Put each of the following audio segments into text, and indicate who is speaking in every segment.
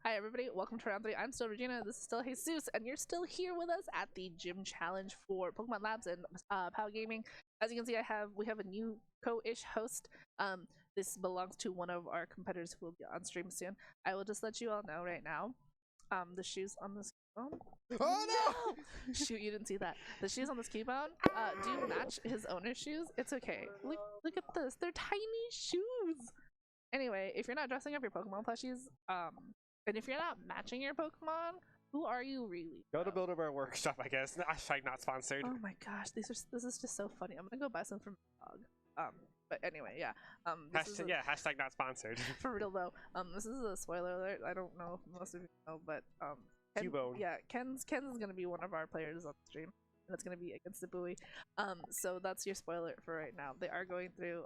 Speaker 1: Hi everybody, welcome to round 3. I'm still Regina, this is still Jesus, and you're still here with us at the gym challenge for Pokemon Labs and POW Gaming. As you can see, we have a new co-ish host. This belongs to one of our competitors who will be on stream soon. I will just let you all know right now. The shoes on this keyboard.
Speaker 2: Oh no!
Speaker 1: Shoot, you didn't see that. The shoes on this keyboard do match his owner's shoes. It's okay. Look at this. They're tiny shoes. Anyway, if you're not dressing up your Pokemon plushies, and if you're not matching your Pokemon, who are you really?
Speaker 2: Go to Build-A-Bear Workshop, I guess. Hashtag not sponsored.
Speaker 1: Oh my gosh, this is just so funny. I'm gonna go buy some from my dog. But anyway, yeah.
Speaker 2: Hashtag not sponsored.
Speaker 1: For real though. This is a spoiler alert. I don't know if most of you know, but
Speaker 2: Cubone.
Speaker 1: Yeah, Ken's is gonna be one of our players on the stream. And it's gonna be against the buoy. So that's your spoiler for right now. They are going through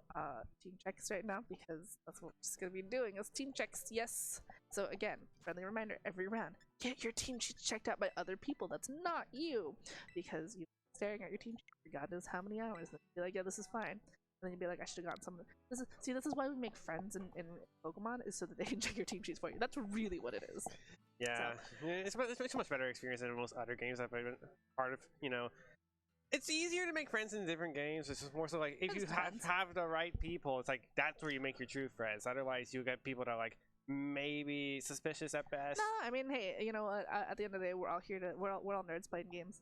Speaker 1: team checks right now because that's what we're just gonna be doing is team checks. Yes. So again, friendly reminder: every round, get your team sheets checked out by other people. That's not you, because you're staring at your team sheet for God knows how many hours. And you'll be like, yeah, this is fine. And then you'd be like, I should have gotten some. This is why we make friends in Pokemon, is so that they can check your team sheets for you. That's really what it is.
Speaker 2: Yeah, so. It's a much better experience than most other games I've been part of. You know, it's easier to make friends in different games. It's just more so like if you have the right people, it's like that's where you make your true friends. Otherwise, you get people that are like maybe suspicious at best.
Speaker 1: No, I mean, hey, you know what? At the end of the day, we're all here to we're all nerds playing games.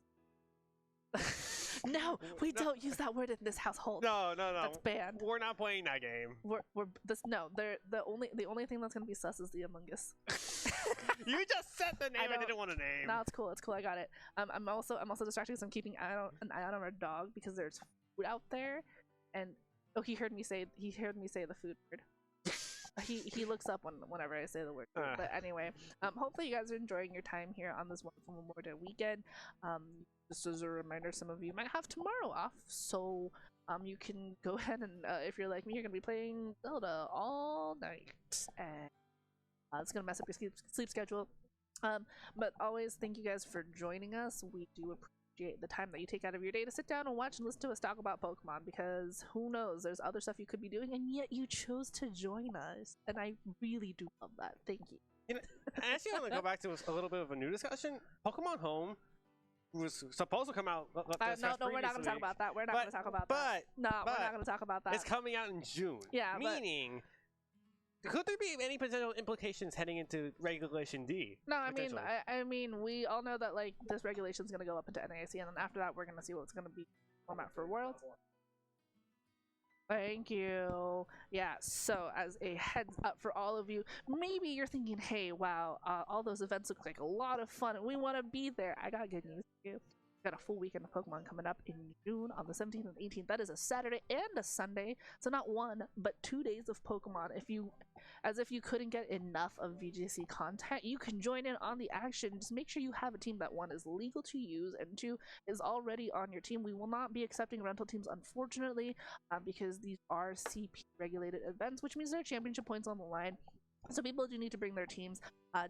Speaker 1: No, we don't use that word in this household.
Speaker 2: No.
Speaker 1: That's banned.
Speaker 2: We're not playing that game.
Speaker 1: The only thing that's gonna be sus is the Among Us.
Speaker 2: You just said the name I didn't want to name.
Speaker 1: No, it's cool. I got it. I'm also distracted because I'm keeping an eye on our dog because there's food out there, and he heard me say the food word. He looks up whenever I say the word. But anyway, hopefully you guys are enjoying your time here on this wonderful Memorial Day weekend. Just as a reminder, some of you might have tomorrow off, so you can go ahead and if you're like me, you're gonna be playing Zelda all night, and it's gonna mess up your sleep schedule. But always thank you guys for joining us. We do appreciate the time that you take out of your day to sit down and watch and listen to us talk about Pokemon, because who knows, there's other stuff you could be doing, and yet you chose to join us, and I really do love that. Thank you.
Speaker 2: You know, I actually want to go back to a little bit of a new discussion. Pokemon Home was supposed to come out.
Speaker 1: No, we're not going to talk about that. We're not going to talk about that. We're not going to talk about that.
Speaker 2: It's coming out in June.
Speaker 1: Yeah,
Speaker 2: meaning. Could there be any potential implications heading into Regulation D?
Speaker 1: No, I mean, we all know that like this regulation is going to go up into NAIC, and then after that, we're going to see what's going to be format for Worlds. Thank you. Yeah, so as a heads up for all of you, maybe you're thinking, hey, wow, all those events look like a lot of fun and we want to be there. I got good news for you. Got a full weekend of Pokemon coming up in June on the 17th and 18th. That is a Saturday and a Sunday, so not 1 but 2 days of Pokemon. As if you couldn't get enough of VGC content, you can join in on the action. Just make sure you have a team that 1 is legal to use and 2 is already on your team. We will not be accepting rental teams, unfortunately, because these are CP regulated events, which means there are championship points on the line. So people do need to bring their teams,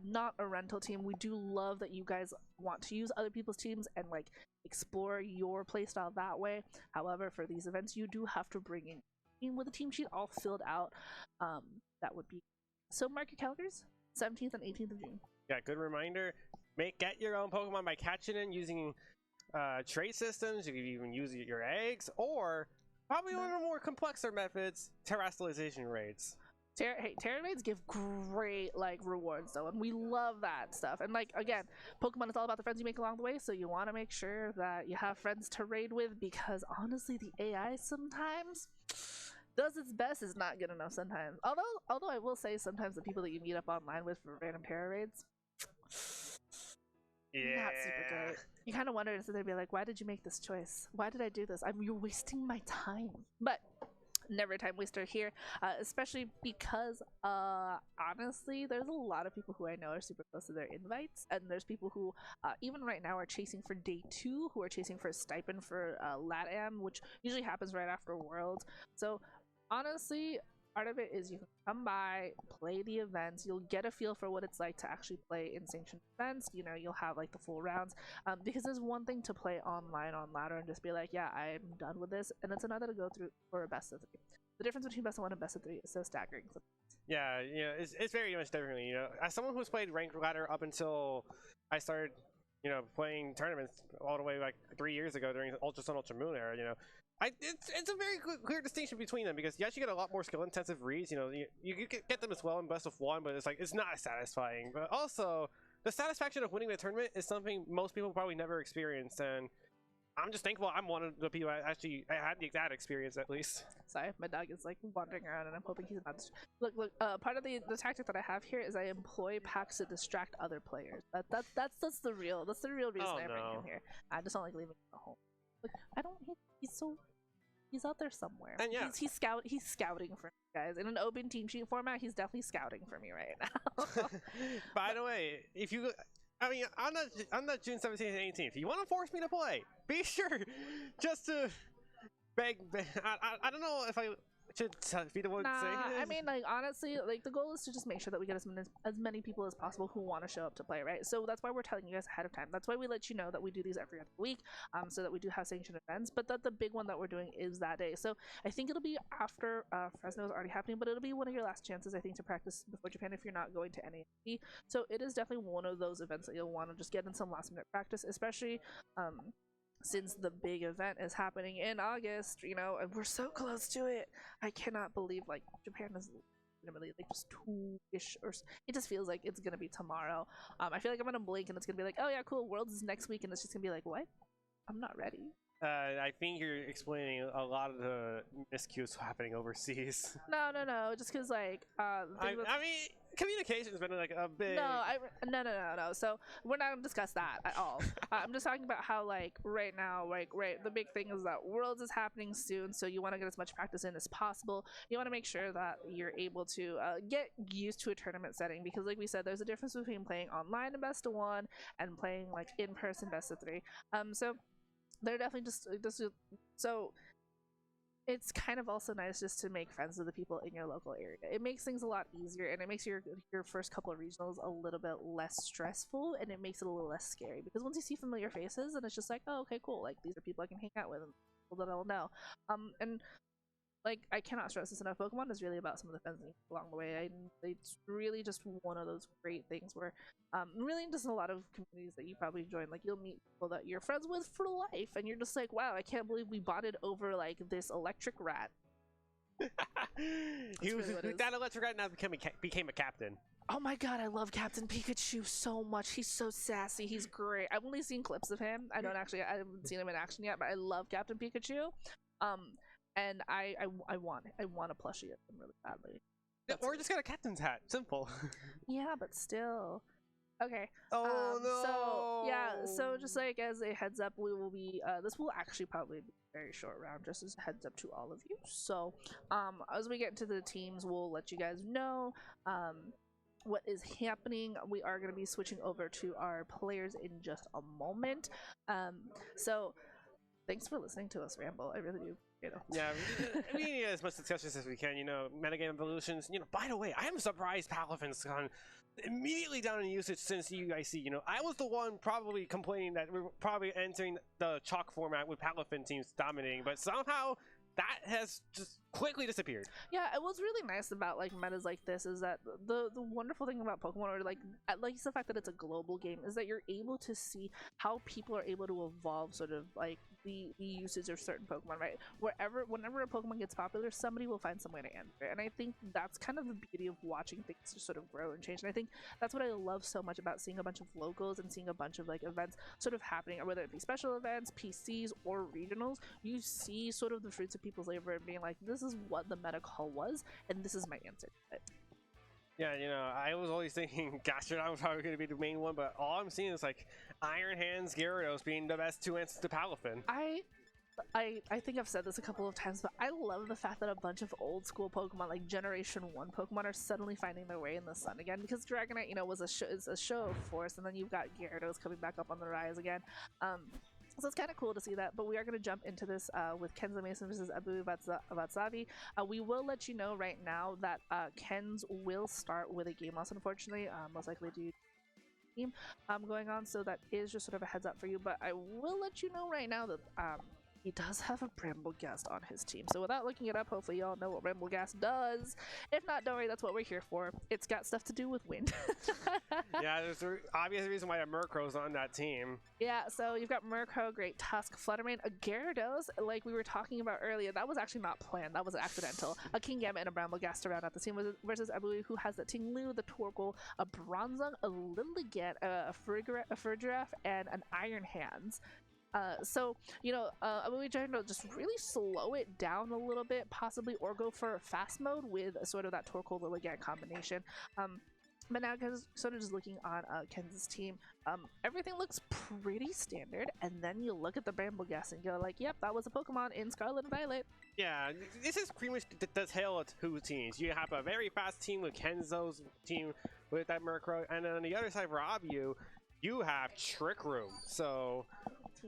Speaker 1: not a rental team. We do love that you guys want to use other people's teams and like explore your playstyle that way. However, for these events, you do have to bring in a team with a team sheet all filled out. That would be, so mark your calendars, 17th and 18th of June.
Speaker 2: Yeah, good reminder. Get your own Pokemon by catching it using trade systems. You can even use your eggs, or probably one of the more complexer methods, terrestrialization raids.
Speaker 1: Terran raids give great like rewards though, and we love that stuff. And like again, Pokemon is all about the friends you make along the way, so you want to make sure that you have friends to raid with, because honestly the AI sometimes does its best, is not good enough sometimes. Although I will say sometimes the people that you meet up online with for random Terra raids, not super great. You kind of wonder, and so they'd be like, why did you make this choice? Why did I do this? You're wasting my time. But never a time waster here, especially because honestly there's a lot of people who I know are super close to their invites, and there's people who even right now are chasing for day 2, who are chasing for a stipend for LATAM, which usually happens right after Worlds. So honestly, part of it is you can come by, play the events, you'll get a feel for what it's like to actually play in sanctioned events. You know, you'll have like the full rounds, because there's one thing to play online on ladder and just be like, yeah, I'm done with this, and it's another to go through for a best of 3. The difference between best of 1 and best of 3 is so staggering.
Speaker 2: Yeah, it's very much different. As someone who's played ranked ladder up until I started, playing tournaments all the way like 3 years ago during the Ultra Sun Ultra Moon era. It's a very clear distinction between them because yes, you get a lot more skill intensive reads. You get them as well in best of one, but it's not as satisfying. But also, the satisfaction of winning the tournament is something most people probably never experienced, and I'm just thankful I'm one of the people I had that experience at least.
Speaker 1: Sorry, my dog is like wandering around and I'm hoping he's not. Look, part of the tactic that I have here is I employ packs to distract other players. That's the real reason I bring him here. I just don't like leaving him at home. Look, I don't. He's out there somewhere.
Speaker 2: And yeah,
Speaker 1: he's scouting for me, guys. In an open team sheet format, he's definitely scouting for me right now.
Speaker 2: By the way, on that June 17th and 18th, you want to force me to play, be sure just to beg. I don't know if I should be the one saying it.
Speaker 1: I mean, like, honestly, like, the goal is to just make sure that we get as many people as possible who want to show up to play, right? So that's why we're telling you guys ahead of time. That's why we let you know that we do these every other week, so that we do have sanctioned events. But the big one that we're doing is that day. So I think it'll be after Fresno is already happening, but it'll be one of your last chances, I think, to practice before Japan if you're not going to NAP. So it is definitely one of those events that you'll want to just get in some last minute practice, especially since the big event is happening in August, and we're so close to it. I cannot believe, like, Japan is legitimately, like, just 2-ish, or it just feels like it's gonna be tomorrow. I feel like I'm gonna blink and it's gonna be like, oh yeah, cool, Worlds is next week, and it's just gonna be like, what? I'm not ready.
Speaker 2: I think you're explaining a lot of the miscues happening overseas.
Speaker 1: No, just because, like,
Speaker 2: I mean, communication's been like a big.
Speaker 1: No. So we're not gonna discuss that at all. I'm just talking about how, like, right now, like, the big thing is that Worlds is happening soon, so you want to get as much practice in as possible. You want to make sure that you're able to get used to a tournament setting, because, like we said, there's a difference between playing online in best of one and playing, like, in person best of three. So they're definitely just so it's kind of also nice just to make friends with the people in your local area. It makes things a lot easier, and it makes your first couple of regionals a little bit less stressful, and it makes it a little less scary, because once you see familiar faces, and it's just like, oh, okay, cool, like, these are people I can hang out with and people that I'll know. And like, I cannot stress this enough, Pokemon is really about some of the friends along the way. It's really just one of those great things where really just in a lot of communities that you probably join, like, you'll meet people that you're friends with for life, and you're just like, wow, I can't believe we bonded over, like, this electric rat.
Speaker 2: That electric rat now became a captain.
Speaker 1: Oh my god, I love Captain Pikachu so much. He's so sassy. He's great. I've only seen clips of him. I haven't seen him in action yet, but I love Captain Pikachu. And I want a plushie of him really badly.
Speaker 2: Or just got a captain's hat. Simple.
Speaker 1: Yeah, but still. Okay.
Speaker 2: Oh no.
Speaker 1: So just like as a heads up, we will be this will actually probably be a very short round, just as a heads up to all of you. So as we get into the teams, we'll let you guys know what is happening. We are going to be switching over to our players in just a moment. So thanks for listening to us ramble. I really do.
Speaker 2: Yeah, we need as much discussions as we can. Metagame evolutions. By the way, I am surprised Palafin's gone immediately down in usage since UIC. I was the one probably complaining that we're probably entering the chalk format with Palafin teams dominating, but somehow that has just quickly disappeared.
Speaker 1: Yeah, what's really nice about, like, metas like this is that the wonderful thing about Pokemon, or like the fact that it's a global game, is that you're able to see how people are able to evolve sort of like the usage of certain Pokemon, right? Whenever a Pokemon gets popular, somebody will find some way to answer it. And I think that's kind of the beauty of watching things just sort of grow and change. And I think that's what I love so much about seeing a bunch of locals and seeing a bunch of, like, events sort of happening, or whether it be special events, PCs, or regionals. You see sort of the fruits of people's labor and being like, this is what the meta call was, and this is my answer to it.
Speaker 2: Yeah, I was always thinking Gastrodon was probably going to be the main one, but all I'm seeing is, like, Iron Hands, Gyarados being the best two answers to Palafin.
Speaker 1: I think I've said this a couple of times, but I love the fact that a bunch of old school Pokemon, like Generation 1 Pokemon, are suddenly finding their way in the sun again, because Dragonite, was a show of force, and then you've got Gyarados coming back up on the rise again. So it's kind of cool to see that, but we are going to jump into this with Kenzo Mason versus Abhyu Vatsavai. We will let you know right now that Kenz will start with a game loss, unfortunately, most likely due to team going on, so that is just sort of a heads up for you. But I will let you know right now that he does have a Brambleghast on his team. So without looking it up, hopefully y'all know what Brambleghast does. If not, don't worry, that's what we're here for. It's got stuff to do with wind.
Speaker 2: Yeah, there's an obvious reason why a Murkrow's on that team.
Speaker 1: Yeah, so you've got Murkrow, Great Tusk, Fluttermane, a Gyarados, like we were talking about earlier. That was actually not planned. That was accidental. A Kingambit and a Brambleghast around at the team versus Abhyu, who has the Tinglu, the Torkoal, a Bronzong, a Lilligant, a Frigiraf, and an Iron Hands. So, you know, Abhyu trying to just really slow it down a little bit, possibly, or go for fast mode with sort of that Torkoal Lilligant combination. But now, sort of just looking on Kenzo's team, everything looks pretty standard, and then you look at the Brambleghast and go like, yep, that was a Pokemon in Scarlet and Violet.
Speaker 2: Yeah, this is pretty much the tale of two teams. You have a very fast team with Kenzo's team with that Murkrow, and then on the other side for Abhyu, you have Trick Room. So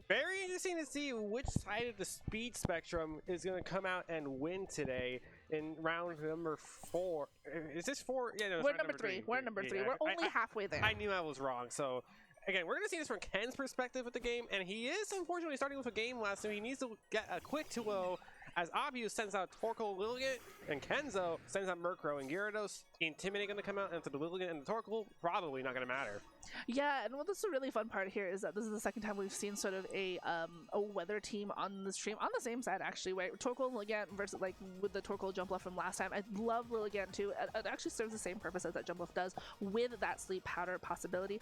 Speaker 2: very interesting to see which side of the speed spectrum is going to come out and win today in round number 4. Is this 4? Yeah, no,
Speaker 1: we're number 3. We're number 3. We're only halfway there.
Speaker 2: I knew I was wrong. So again, we're going to see this from Ken's perspective with the game, and he is unfortunately starting with a game last, so he needs to get a quick 2-0 as Abhyu sends out Torkoal, Lilligant, and Kenzo sends out Murkrow and Gyarados. Intimidate going to come out, and for the Lilligant and the Torkoal, probably not going to matter.
Speaker 1: Yeah, and this is a really fun part here is that this is the second time we've seen sort of a weather team on the stream on the same side actually, right? Torkoal and Lilligant versus like with the Torkoal Jumpluff from last time. I love Lilligant too. It actually serves the same purpose as that Jumpluff does with that sleep powder possibility.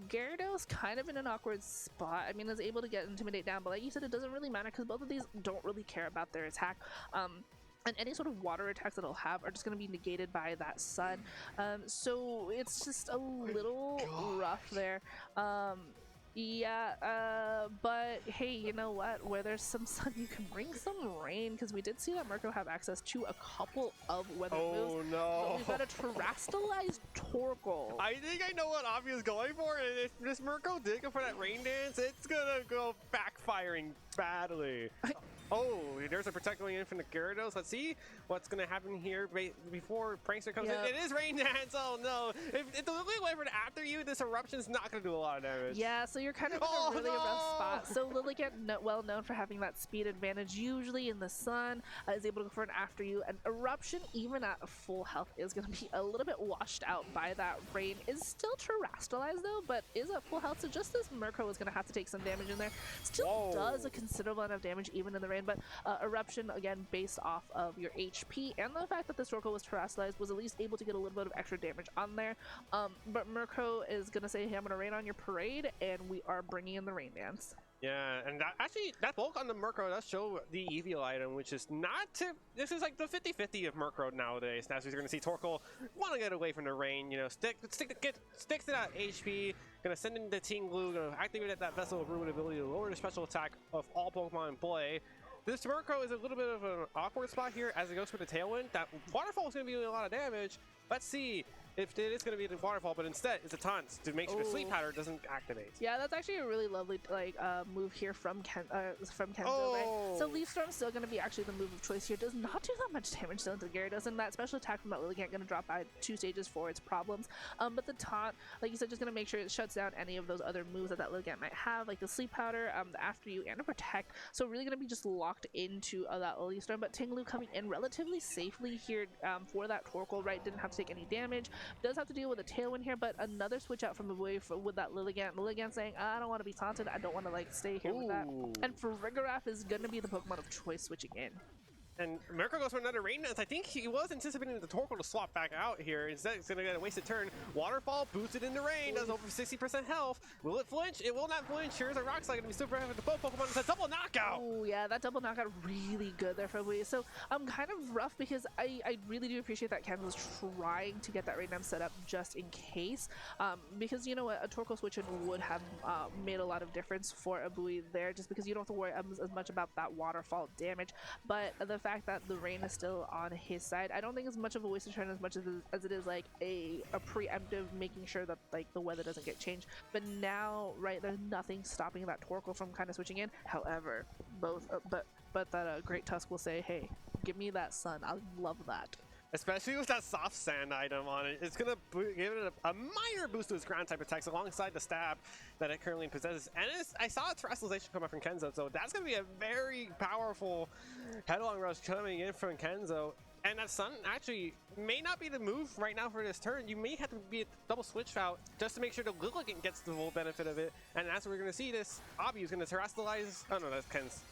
Speaker 1: Gyarados kind of in an awkward spot. I mean, is able to get Intimidate down, but like you said, it doesn't really matter because both of these don't really care about their attack. And any sort of water attacks that it'll have are just going to be negated by that sun. So it's just a little rough there. But hey, you know what? Where there's some sun, you can bring some rain, because we did see that Murkrow have access to a couple of weather moves.
Speaker 2: Oh no!
Speaker 1: But we've got a Terrastalized Torkoal.
Speaker 2: I think I know what Abhyu is going for, and if this Murkrow did go for that rain dance, it's gonna go backfiring badly. Oh, there's a Protect going in from the Gyarados. Let's see what's going to happen here before Prankster comes in. It is Rain Dance. Oh, no. If the Lily went for after you, this Eruption's not going to do a lot of damage.
Speaker 1: Yeah, so you're kind of in a really rough spot. So Lilligant, well known for having that speed advantage, usually in the sun, is able to go for an after you. And Eruption, even at full health, is going to be a little bit washed out by that rain. Is still Terrastalized, though, but is at full health. So just this Murkrow is going to have to take some damage in there. Still does a considerable amount of damage, even in the rain. But Eruption, again, based off of your HP and the fact that this Torkoal was Terrastalized, was at least able to get a little bit of extra damage on there. But Murkrow is going to say, hey, I'm going to rain on your parade, and we are bringing in the Rain Dance.
Speaker 2: Yeah, and that bulk on the Murkrow does show the Eevee item, which is not to. This is like the 50-50 of Murkrow nowadays. Now, so you're going to see Torkoal want to get away from the rain, you know, stick to that HP, going to send in the Tinglu, going to activate that Vessel of Ruin ability to lower the special attack of all Pokemon in play. This Murkrow is a little bit of an awkward spot here as it goes for the Tailwind. That Waterfall is going to be doing a lot of damage. Let's see if it is going to be the Waterfall, but instead it's a Taunt to make sure the Sleep Powder doesn't activate.
Speaker 1: Yeah, that's actually a really lovely move here from Kenzo, right? So Leaf Storm's still going to be actually the move of choice here. Does not do that much damage still into Gyarados, and that special attack from that Lilligant going to drop by 2 stages for its problems. But the Taunt, like you said, just going to make sure it shuts down any of those other moves that Lilligant might have, like the Sleep Powder, the After You, and a Protect. So really going to be just locked into that Leaf Storm. But Tinglu coming in relatively safely here for that Torkoal, right? Didn't have to take any damage. Does have to deal with a Tailwind here, but another switch out from away with that Lilligant. Lilligant saying, I don't want to be taunted. I don't want to like stay here with that. And Frigiraf is going to be the Pokemon of choice switching in.
Speaker 2: And Murkrow goes for another Rain Dance. I think he was anticipating the Torkoal to swap back out here. Instead, it's going to get a wasted turn. Waterfall boosted into rain. Does over 60% health. Will it flinch? It will not flinch. Here's a Rock Slide. Going to be super effective with both Pokemon. It's a double knockout.
Speaker 1: Oh, yeah. That double knockout really good there for Abhyu. So I'm kind of rough because I really do appreciate that Ken was trying to get that Rain Dance set up just in case. Because, you know what? A Torkoal switch in would have made a lot of difference for Abhyu there, just because you don't have to worry as much about that Waterfall damage. But the fact that the rain is still on his side, I don't think it's much of a wasted turn as much as it is like a preemptive making sure that like the weather doesn't get changed. But now, right, there's nothing stopping that Torkoal from kind of switching in. However, but that Great Tusk will say, hey, give me that sun. I love that.
Speaker 2: Especially with that soft sand item on it. It's gonna give it a minor boost to its ground type attacks alongside the stab that it currently possesses. And I saw a terrestrialization come up from Kenzo, so that's gonna be a very powerful headlong rush coming in from Kenzo. And that Sun actually may not be the move right now for this turn. You may have to be a double switch out just to make sure the Lilligant gets the full benefit of it. And that's where we're going to see this. Abhyu is going to terrestrialize. Oh no, that's Ken's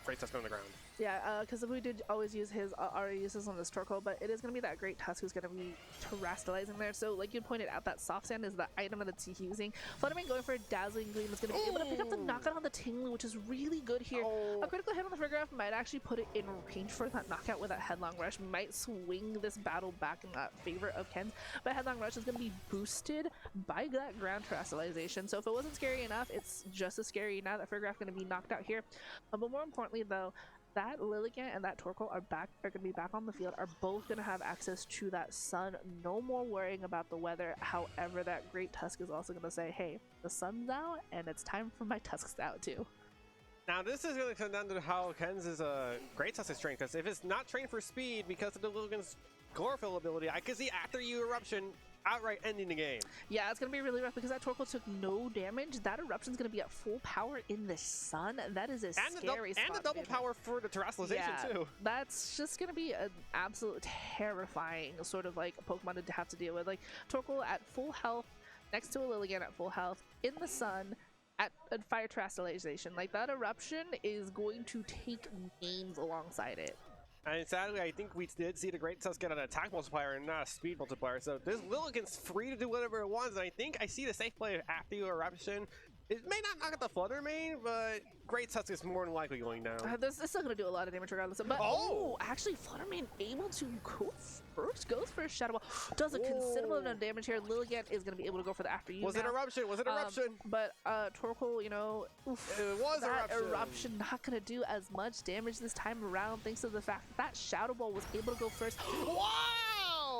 Speaker 2: Great Tusk on the ground.
Speaker 1: Yeah, because we did always use his already uses on this Torkoal, but it is going to be that Great Tusk who's going to be terrestrializing there. So, like you pointed out, that soft sand is the item that it's using. Fluttermane going for a Dazzling Gleam is going to be able to pick up the knockout on the Tinglu, which is really good here. A critical hit on the Frigoraph might actually put it in range for that knockout with that Headlong Rush. Might swing this battle back in that favor of Ken's, but Headlong Rush is going to be boosted by that ground terrestrialization. So if it wasn't scary enough, it's just as scary now that Frigoraph going to be knocked out here. But more importantly, though, that Lilligant and that Torkoal are going to be back on the field, are both going to have access to that sun. No more worrying about the weather. However, that Great Tusk is also going to say, hey, the sun's out and it's time for my Tusks out too.
Speaker 2: Now this is going to come down to how Ken's Great Tusk is trained, because if it's not trained for speed because of the Lilligant's chlorophyll ability, I could see after you Eruption outright ending the game.
Speaker 1: Yeah, it's gonna be really rough because that Torkoal took no damage. That Eruption's gonna be at full power in the sun. That is a scary spot.
Speaker 2: And the double power for the terrestrialization too.
Speaker 1: That's just gonna be an absolute terrifying sort of like Pokemon to have to deal with. Like Torkoal at full health, next to a Lilligant at full health, in the sun, at fire terrestrialization. Like that Eruption is going to take names alongside it.
Speaker 2: And sadly, I think we did see the Great Tusk get an attack multiplier and not a speed multiplier. So this Lilligant's free to do whatever it wants. And I think I see the safe play after you Eruption. It may not knock out the Fluttermane, but Great Tusk is more than likely going down.
Speaker 1: This is still going to do a lot of damage regardless. But actually, Fluttermane able to go first, goes for a Shadow Ball. Does a considerable amount of damage here. Lilligant is going to be able to go for the after you.
Speaker 2: Was it Eruption? Was it Eruption?
Speaker 1: But Torkoal, you know,
Speaker 2: it was
Speaker 1: Eruption not going to do as much damage this time around thanks to the fact that Shadow Ball was able to go first.
Speaker 2: Wow!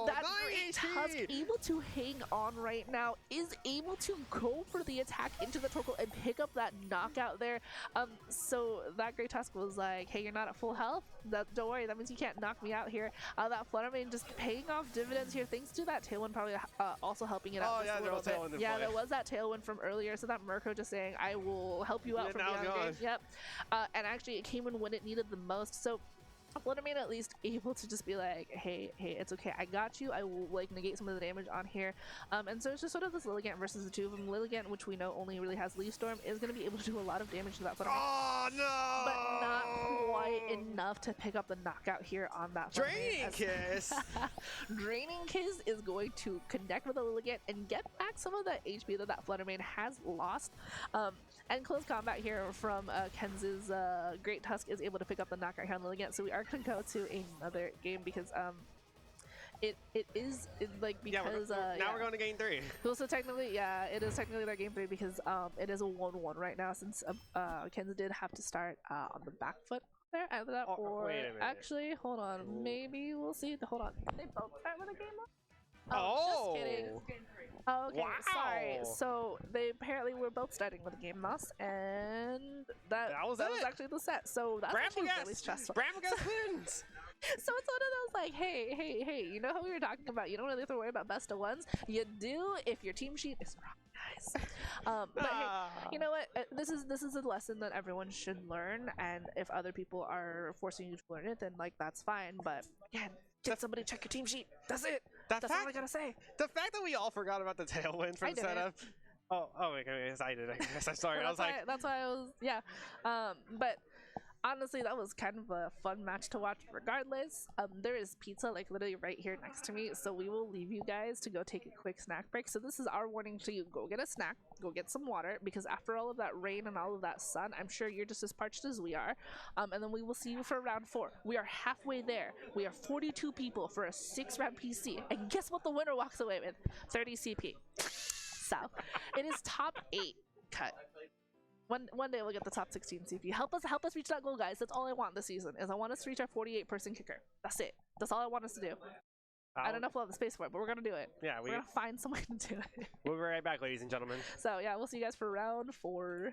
Speaker 1: That Great Tusk able to hang on right now, is able to go for the attack into the Torkoal and pick up that knockout there. So that Great Tusk was like, hey, you're not at full health? Don't worry, that means you can't knock me out here. That Fluttermane just paying off dividends here thanks to that Tailwind probably also helping it out just a little bit. Yeah, there was that Tailwind from earlier, so that Murko just saying, I will help you out from beyond game. Yep. And actually it came in when it needed the most. So Fluttermane at least able to just be like, hey, it's okay, I got you, I will like negate some of the damage on here. And so it's just sort of this Lilligant versus the two of them. Lilligant, which we know only really has Leaf Storm, is going to be able to do a lot of damage to that Fluttermane.
Speaker 2: Oh no!
Speaker 1: But not quite enough to pick up the knockout here on that
Speaker 2: Draining Kiss!
Speaker 1: Draining Kiss is going to connect with the Lilligant and get back some of that HP that Fluttermane has lost. And close combat here from Ken's Great Tusk is able to pick up the knockout here on Lilligant. So we are going to go to another game because now
Speaker 2: we're going to game 3.
Speaker 1: Well, so technically, yeah, it is technically their game 3 because it is a 1-1 right now since Kenzo did have to start on the back foot there after that.
Speaker 2: Wait a minute.
Speaker 1: Actually, hold on, maybe we'll see. Hold on, they both start with a game 1? Just kidding. Oh, okay, sorry. So they apparently were both starting with a game loss, and that was actually the set. So that's actually really stressful.
Speaker 2: Bramagast wins.
Speaker 1: So it's one of those like, hey, you know how we were talking about? You don't really have to worry about best of ones. You do if your team sheet is wrong, guys. But hey, you know what? This is a lesson that everyone should learn, and if other people are forcing you to learn it, then like that's fine. But again, get somebody to check your team sheet. That's it. That's all I gotta say.
Speaker 2: The fact that we all forgot about the Tailwind from the setup. Oh, yes, I did. I guess I'm sorry.
Speaker 1: That's why I was, yeah. But honestly, that was kind of a fun match to watch regardless. There is pizza like literally right here next to me, so we will leave you guys to go take a quick snack break. So this is our warning to you: go get a snack, go get some water, because after all of that rain and all of that sun, I'm sure you're just as parched as we are. And then we will see you for round 4. We are halfway there. We are 42 people for a 6-round PC, and guess what the winner walks away with? 30 CP. So it is top 8 cut. One day we'll get the top 16 CP. Help us reach that goal, guys. That's all I want this season. Is I want us to reach our 48-person kicker. That's it. That's all I want us to do. I don't know if we'll have the space for it, but we're gonna do it. Yeah, we're gonna find some way to do it.
Speaker 2: We'll be right back, ladies and gentlemen.
Speaker 1: So yeah, we'll see you guys for round 4.